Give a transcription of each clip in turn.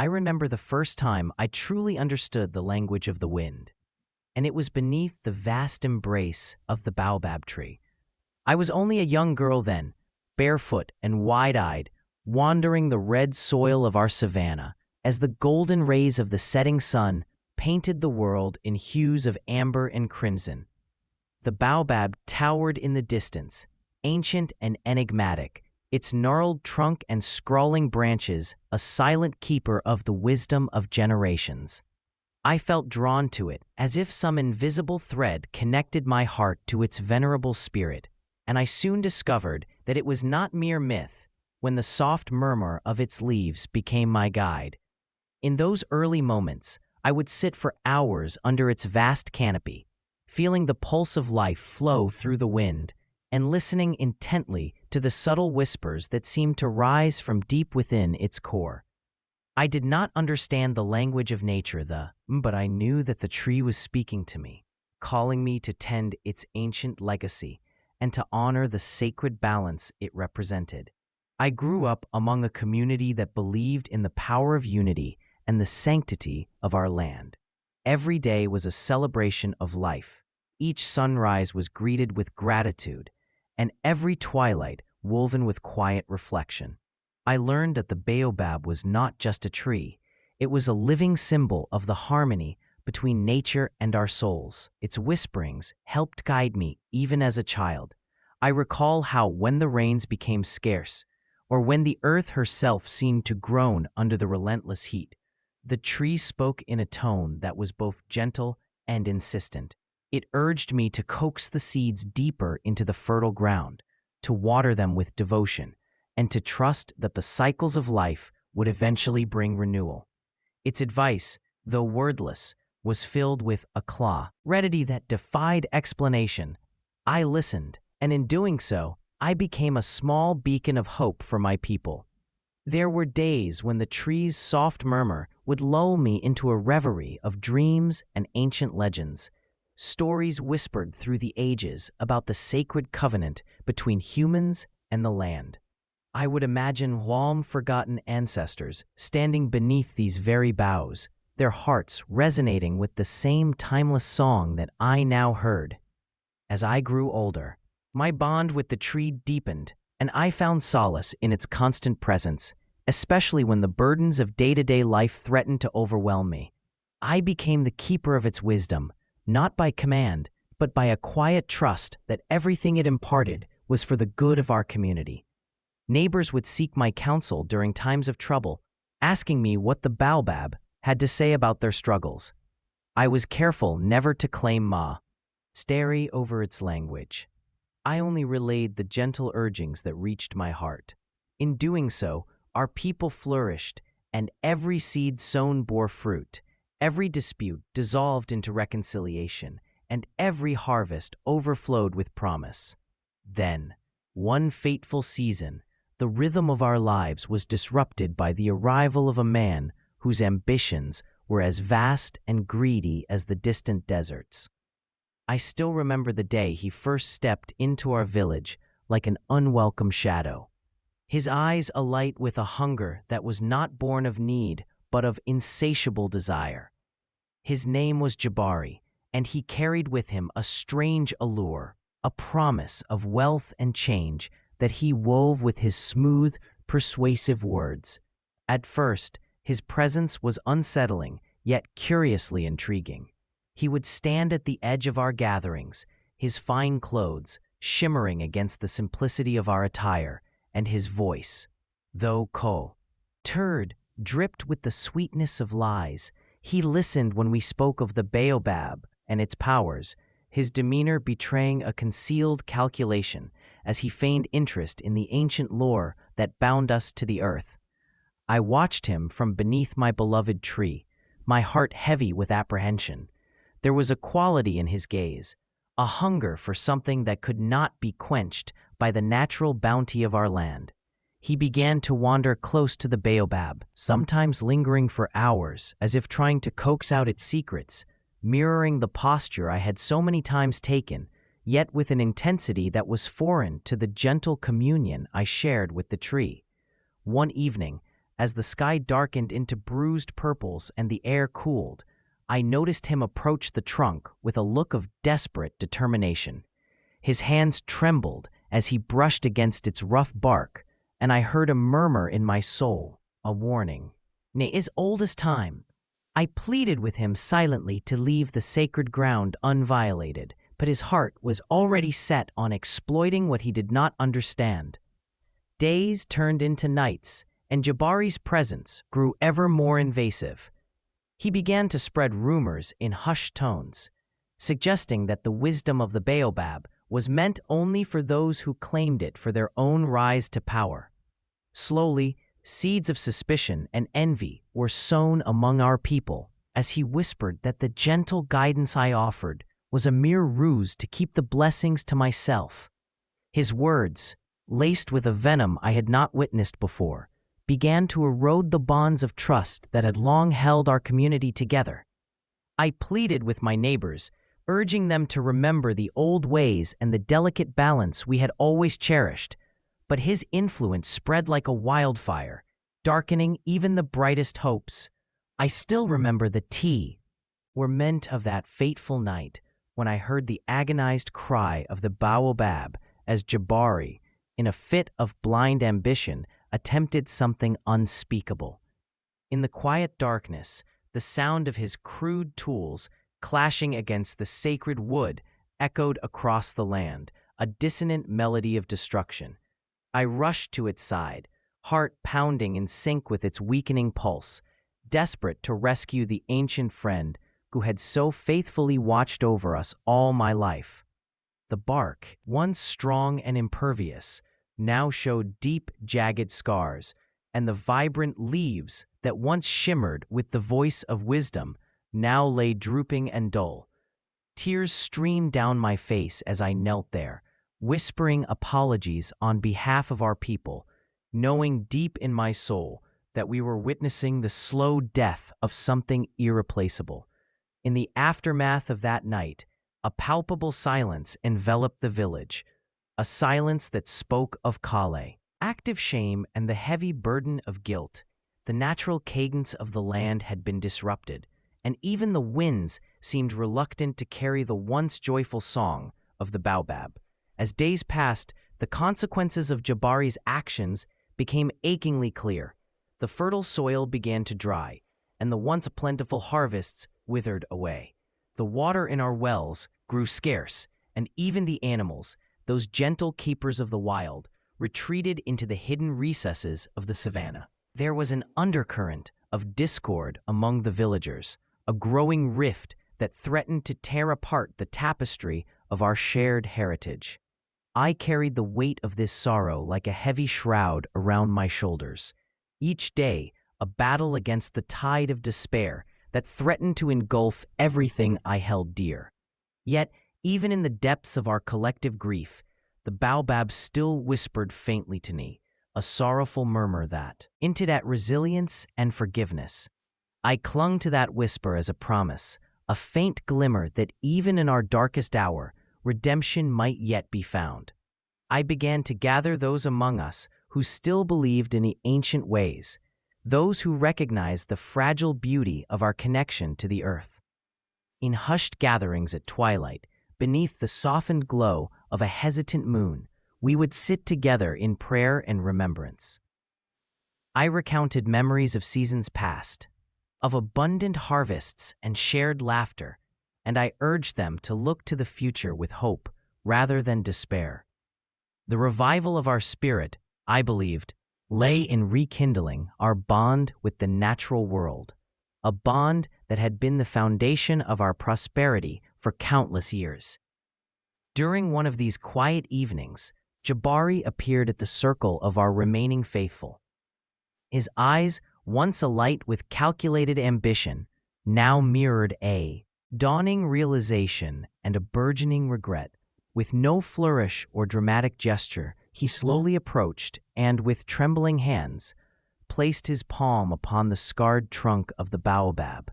I remember the first time I truly understood the language of the wind, and it was beneath the vast embrace of the baobab tree. I was only a young girl then, barefoot and wide-eyed, wandering the red soil of our savanna as the golden rays of the setting sun painted the world in hues of amber and crimson. The baobab towered in the distance, ancient and enigmatic, its gnarled trunk and scrawling branches a silent keeper of the wisdom of generations. I felt drawn to it, as if some invisible thread connected my heart to its venerable spirit, and I soon discovered that it was not mere myth when the soft murmur of its leaves became my guide. In those early moments, I would sit for hours under its vast canopy, feeling the pulse of life flow through the wind, and listening intently to the subtle whispers that seemed to rise from deep within its core. I did not understand the language of nature, but I knew that the tree was speaking to me, calling me to tend its ancient legacy and to honor the sacred balance it represented. I grew up among a community that believed in the power of unity and the sanctity of our land. Every day was a celebration of life. Each sunrise was greeted with gratitude, and every twilight woven with quiet reflection. I learned that the baobab was not just a tree. It was a living symbol of the harmony between nature and our souls. Its whisperings helped guide me even as a child. I recall how when the rains became scarce, or when the earth herself seemed to groan under the relentless heat, the tree spoke in a tone that was both gentle and insistent. It urged me to coax the seeds deeper into the fertile ground, to water them with devotion, and to trust that the cycles of life would eventually bring renewal. Its advice, though wordless, was filled with clarity that defied explanation. I listened, and in doing so, I became a small beacon of hope for my people. There were days when the tree's soft murmur would lull me into a reverie of dreams and ancient legends, stories whispered through the ages about the sacred covenant between humans and the land. I would imagine long-forgotten ancestors standing beneath these very boughs, their hearts resonating with the same timeless song that I now heard. As I grew older, my bond with the tree deepened, and I found solace in its constant presence, especially when the burdens of day-to-day life threatened to overwhelm me. I became the keeper of its wisdom, not by command, but by a quiet trust that everything it imparted was for the good of our community. Neighbors would seek my counsel during times of trouble, asking me what the baobab had to say about their struggles. I was careful never to claim mastery over its language. I only relayed the gentle urgings that reached my heart. In doing so, our people flourished, and every seed sown bore fruit. Every dispute dissolved into reconciliation, and every harvest overflowed with promise. Then, one fateful season, the rhythm of our lives was disrupted by the arrival of a man whose ambitions were as vast and greedy as the distant deserts. I still remember the day he first stepped into our village like an unwelcome shadow. His eyes alight with a hunger that was not born of need, but of insatiable desire. His name was Jabari, and he carried with him a strange allure, a promise of wealth and change that he wove with his smooth, persuasive words. At first, his presence was unsettling, yet curiously intriguing. He would stand at the edge of our gatherings, his fine clothes shimmering against the simplicity of our attire, and his voice, though cold, dripped with the sweetness of lies. He listened when we spoke of the baobab and its powers, his demeanor betraying a concealed calculation as he feigned interest in the ancient lore that bound us to the earth. I watched him from beneath my beloved tree, my heart heavy with apprehension. There was a quality in his gaze, a hunger for something that could not be quenched by the natural bounty of our land. He began to wander close to the baobab, sometimes lingering for hours as if trying to coax out its secrets, mirroring the posture I had so many times taken, yet with an intensity that was foreign to the gentle communion I shared with the tree. One evening, as the sky darkened into bruised purples and the air cooled, I noticed him approach the trunk with a look of desperate determination. His hands trembled as he brushed against its rough bark, and I heard a murmur in my soul, a warning. Nay, as old as time, I pleaded with him silently to leave the sacred ground unviolated, but his heart was already set on exploiting what he did not understand. Days turned into nights, and Jabari's presence grew ever more invasive. He began to spread rumors in hushed tones, suggesting that the wisdom of the Baobab was meant only for those who claimed it for their own rise to power. Slowly, seeds of suspicion and envy were sown among our people as he whispered that the gentle guidance I offered was a mere ruse to keep the blessings to myself. His words, laced with a venom I had not witnessed before, began to erode the bonds of trust that had long held our community together. I pleaded with my neighbors, urging them to remember the old ways and the delicate balance we had always cherished, but his influence spread like a wildfire, darkening even the brightest hopes. I still remember the torment of that fateful night when I heard the agonized cry of the Baobab as Jabari, in a fit of blind ambition, attempted something unspeakable. In the quiet darkness, the sound of his crude tools clashing against the sacred wood echoed across the land, a dissonant melody of destruction. I rushed to its side, heart pounding in sync with its weakening pulse, desperate to rescue the ancient friend who had so faithfully watched over us all my life. The bark, once strong and impervious, now showed deep, jagged scars, and the vibrant leaves that once shimmered with the voice of wisdom now lay drooping and dull. Tears streamed down my face as I knelt there, whispering apologies on behalf of our people, knowing deep in my soul that we were witnessing the slow death of something irreplaceable. In the aftermath of that night, a palpable silence enveloped the village, a silence that spoke of Kale, active shame, and the heavy burden of guilt. The natural cadence of the land had been disrupted, and even the winds seemed reluctant to carry the once joyful song of the Baobab. As days passed, the consequences of Jabari's actions became achingly clear. The fertile soil began to dry, and the once plentiful harvests withered away. The water in our wells grew scarce, and even the animals, those gentle keepers of the wild, retreated into the hidden recesses of the savannah. There was an undercurrent of discord among the villagers, a growing rift that threatened to tear apart the tapestry of our shared heritage. I carried the weight of this sorrow like a heavy shroud around my shoulders. Each day, a battle against the tide of despair that threatened to engulf everything I held dear. Yet, even in the depths of our collective grief, the Baobab still whispered faintly to me, a sorrowful murmur that hinted at resilience and forgiveness. I clung to that whisper as a promise, a faint glimmer that even in our darkest hour, redemption might yet be found. I began to gather those among us who still believed in the ancient ways, those who recognized the fragile beauty of our connection to the earth. In hushed gatherings at twilight, beneath the softened glow of a hesitant moon, we would sit together in prayer and remembrance. I recounted memories of seasons past, of abundant harvests and shared laughter, and I urged them to look to the future with hope rather than despair. The revival of our spirit, I believed, lay in rekindling our bond with the natural world, a bond that had been the foundation of our prosperity for countless years. During one of these quiet evenings, Jabari appeared at the circle of our remaining faithful. His eyes, once alight with calculated ambition, now mirrored a dawning realization and a burgeoning regret. With no flourish or dramatic gesture, he slowly approached and, with trembling hands, placed his palm upon the scarred trunk of the Baobab.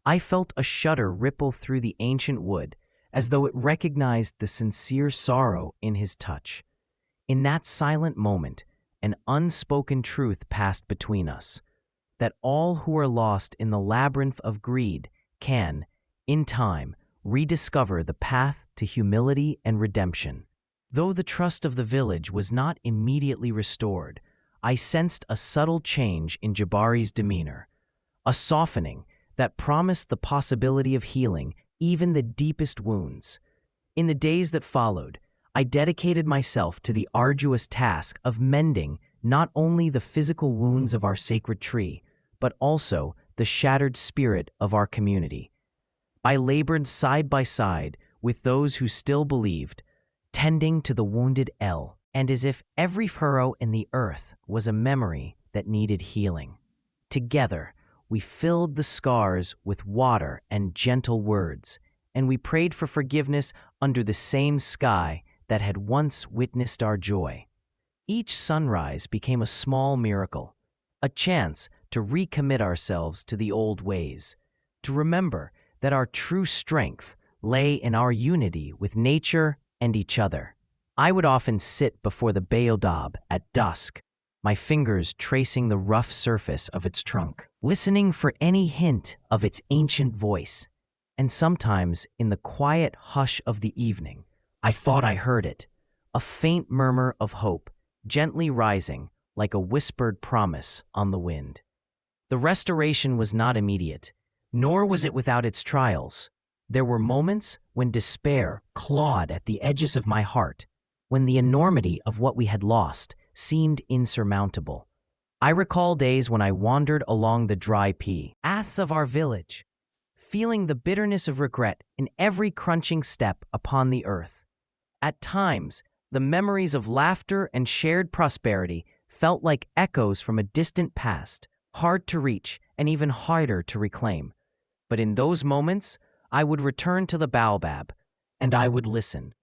I felt a shudder ripple through the ancient wood, as though it recognized the sincere sorrow in his touch. In that silent moment, an unspoken truth passed between us, that all who are lost in the labyrinth of greed can, in time, rediscover the path to humility and redemption. Though the trust of the village was not immediately restored, I sensed a subtle change in Jabari's demeanor, a softening that promised the possibility of healing even the deepest wounds. In the days that followed, I dedicated myself to the arduous task of mending not only the physical wounds of our sacred tree, but also the shattered spirit of our community. I labored side by side with those who still believed, tending to the wounded El, and as if every furrow in the earth was a memory that needed healing. Together, we filled the scars with water and gentle words, and we prayed for forgiveness under the same sky that had once witnessed our joy. Each sunrise became a small miracle, a chance to recommit ourselves to the old ways, to remember that our true strength lay in our unity with nature and each other. I would often sit before the Baobab at dusk, my fingers tracing the rough surface of its trunk, listening for any hint of its ancient voice. And sometimes, in the quiet hush of the evening, I thought I heard it, a faint murmur of hope, gently rising like a whispered promise on the wind. The restoration was not immediate, nor was it without its trials. There were moments when despair clawed at the edges of my heart, when the enormity of what we had lost seemed insurmountable. I recall days when I wandered along the dry paths of our village, feeling the bitterness of regret in every crunching step upon the earth. At times, the memories of laughter and shared prosperity felt like echoes from a distant past, hard to reach and even harder to reclaim. But in those moments, I would return to the Baobab, and I would listen.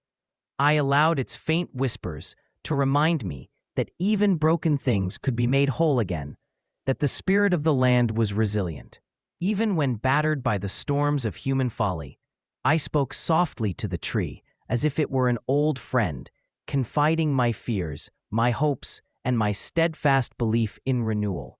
I allowed its faint whispers to remind me that even broken things could be made whole again, that the spirit of the land was resilient. Even when battered by the storms of human folly, I spoke softly to the tree as if it were an old friend, confiding my fears, my hopes, and my steadfast belief in renewal.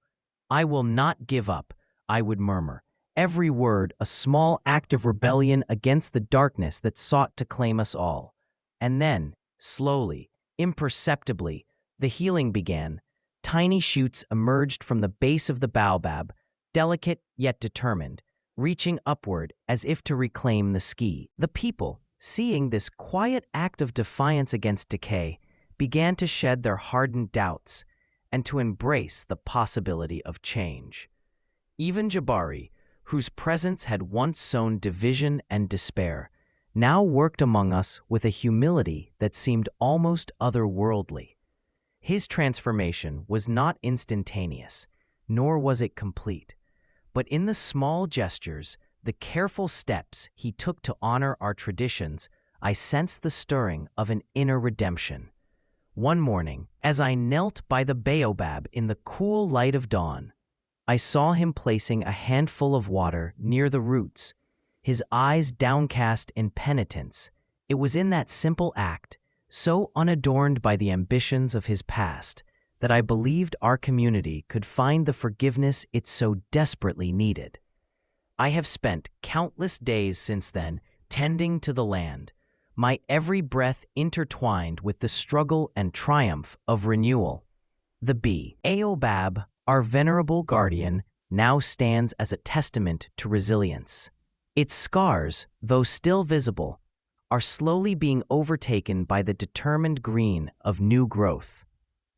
"I will not give up," I would murmur, every word a small act of rebellion against the darkness that sought to claim us all. And then, slowly, imperceptibly, the healing began. Tiny shoots emerged from the base of the baobab, delicate yet determined, reaching upward as if to reclaim the ski. The people, seeing this quiet act of defiance against decay, began to shed their hardened doubts and to embrace the possibility of change. Even Jabari, whose presence had once sown division and despair, now worked among us with a humility that seemed almost otherworldly. His transformation was not instantaneous, nor was it complete, but in the small gestures, the careful steps he took to honor our traditions, I sensed the stirring of an inner redemption. One morning, as I knelt by the baobab in the cool light of dawn, I saw him placing a handful of water near the roots, his eyes downcast in penitence. It was in that simple act, so unadorned by the ambitions of his past, that I believed our community could find the forgiveness it so desperately needed. I have spent countless days since then tending to the land, my every breath intertwined with the struggle and triumph of renewal. The Baobab, our venerable guardian, now stands as a testament to resilience. Its scars, though still visible, are slowly being overtaken by the determined green of new growth.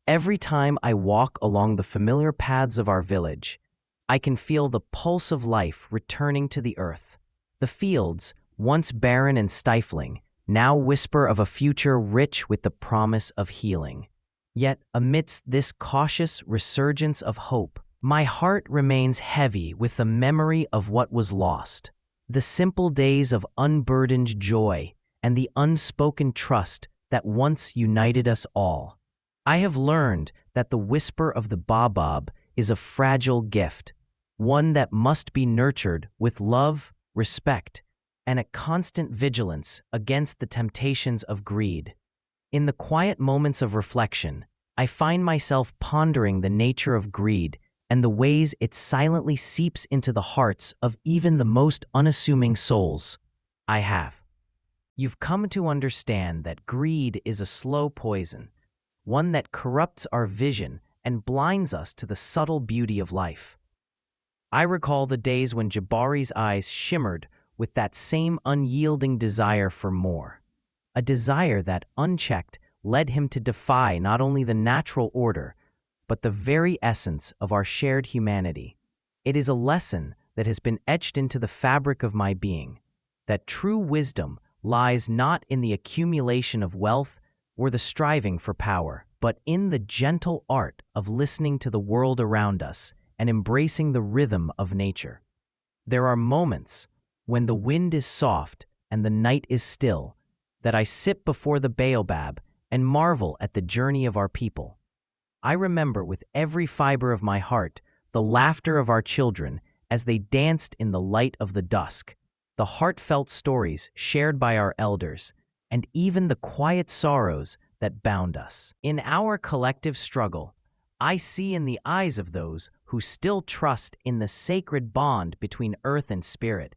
Every time I walk along the familiar paths of our village, I can feel the pulse of life returning to the earth. The fields, once barren and stifling, now whisper of a future rich with the promise of healing. Yet, amidst this cautious resurgence of hope, my heart remains heavy with the memory of what was lost. The simple days of unburdened joy and the unspoken trust that once united us all. I have learned that the whisper of the baobab is a fragile gift, one that must be nurtured with love, respect, and a constant vigilance against the temptations of greed. In the quiet moments of reflection, I find myself pondering the nature of greed and the ways it silently seeps into the hearts of even the most unassuming souls. I have. You've come to understand that greed is a slow poison, one that corrupts our vision and blinds us to the subtle beauty of life. I recall the days when Jabari's eyes shimmered with that same unyielding desire for more, a desire that, unchecked, led him to defy not only the natural order, but the very essence of our shared humanity. It is a lesson that has been etched into the fabric of my being, that true wisdom lies not in the accumulation of wealth or the striving for power, but in the gentle art of listening to the world around us and embracing the rhythm of nature. There are moments when the wind is soft and the night is still that I sit before the Baobab and marvel at the journey of our people. I remember with every fiber of my heart the laughter of our children as they danced in the light of the dusk, the heartfelt stories shared by our elders, and even the quiet sorrows that bound us. In our collective struggle, I see in the eyes of those who still trust in the sacred bond between earth and spirit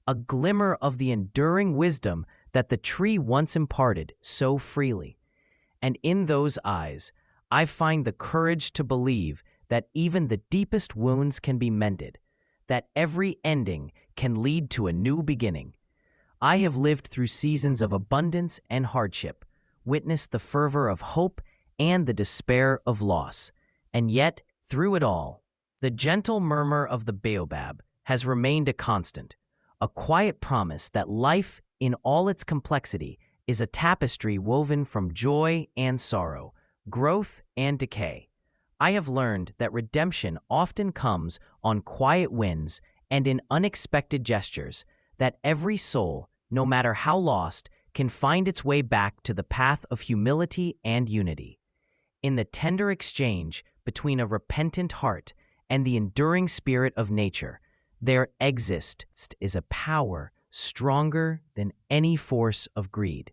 a glimmer of the enduring wisdom that the tree once imparted so freely. And in those eyes, I find the courage to believe that even the deepest wounds can be mended, that every ending can lead to a new beginning. I have lived through seasons of abundance and hardship, witnessed the fervor of hope and the despair of loss, and yet, through it all, the gentle murmur of the Baobab has remained a constant, a quiet promise that life, in all its complexity, is a tapestry woven from joy and sorrow, growth and decay. I have learned that redemption often comes on quiet winds and in unexpected gestures, that every soul, no matter how lost, can find its way back to the path of humility and unity. In the tender exchange between a repentant heart and the enduring spirit of nature, there exists a power stronger than any force of greed.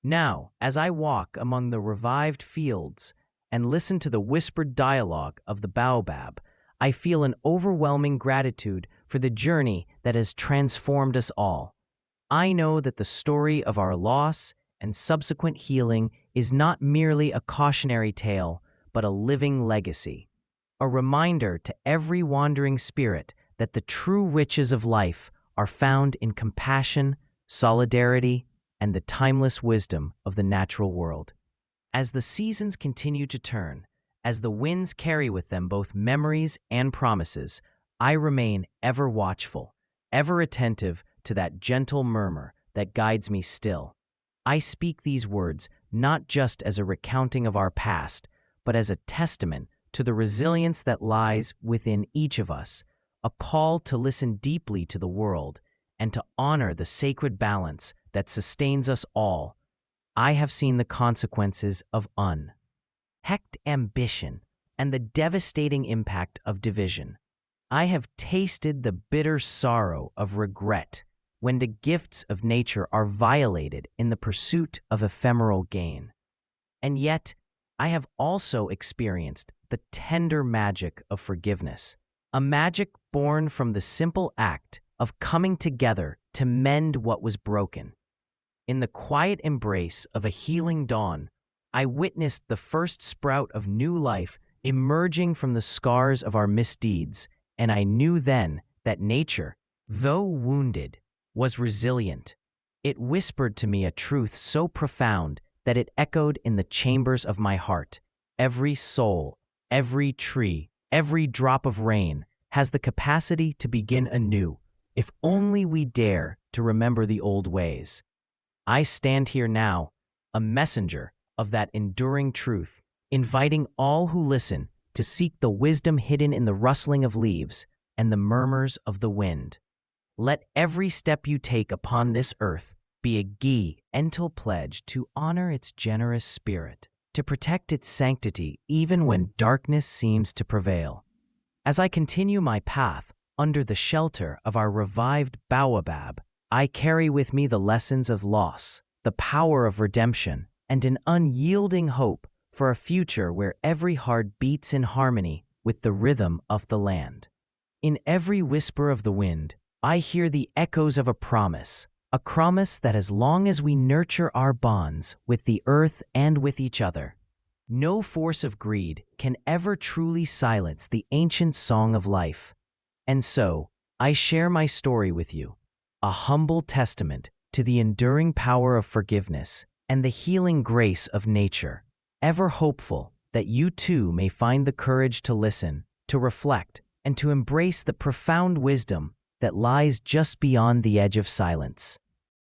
Now, as I walk among the revived fields and listen to the whispered dialogue of the Baobab, I feel an overwhelming gratitude for the journey that has transformed us all. I know that the story of our loss and subsequent healing is not merely a cautionary tale, but a living legacy, a reminder to every wandering spirit that the true riches of life are found in compassion, solidarity, and the timeless wisdom of the natural world. As the seasons continue to turn, as the winds carry with them both memories and promises, I remain ever watchful, ever attentive to that gentle murmur that guides me still. I speak these words not just as a recounting of our past, but as a testament to the resilience that lies within each of us, a call to listen deeply to the world and to honor the sacred balance that sustains us all. I have seen the consequences of unchecked ambition and the devastating impact of division. I have tasted the bitter sorrow of regret when the gifts of nature are violated in the pursuit of ephemeral gain. And yet, I have also experienced the tender magic of forgiveness, a magic born from the simple act of coming together to mend what was broken. In the quiet embrace of a healing dawn, I witnessed the first sprout of new life emerging from the scars of our misdeeds, and I knew then that nature, though wounded, was resilient. It whispered to me a truth so profound that it echoed in the chambers of my heart. Every soul, every tree, every drop of rain has the capacity to begin anew, if only we dare to remember the old ways. I stand here now, a messenger of that enduring truth, inviting all who listen to seek the wisdom hidden in the rustling of leaves and the murmurs of the wind. Let every step you take upon this earth be a gentle pledge to honor its generous spirit, to protect its sanctity even when darkness seems to prevail. As I continue my path under the shelter of our revived Baobab, I carry with me the lessons of loss, the power of redemption, and an unyielding hope for a future where every heart beats in harmony with the rhythm of the land. In every whisper of the wind, I hear the echoes of a promise that as long as we nurture our bonds with the earth and with each other, no force of greed can ever truly silence the ancient song of life. And so, I share my story with you, a humble testament to the enduring power of forgiveness and the healing grace of nature, ever hopeful that you too may find the courage to listen, to reflect, and to embrace the profound wisdom that lies just beyond the edge of silence.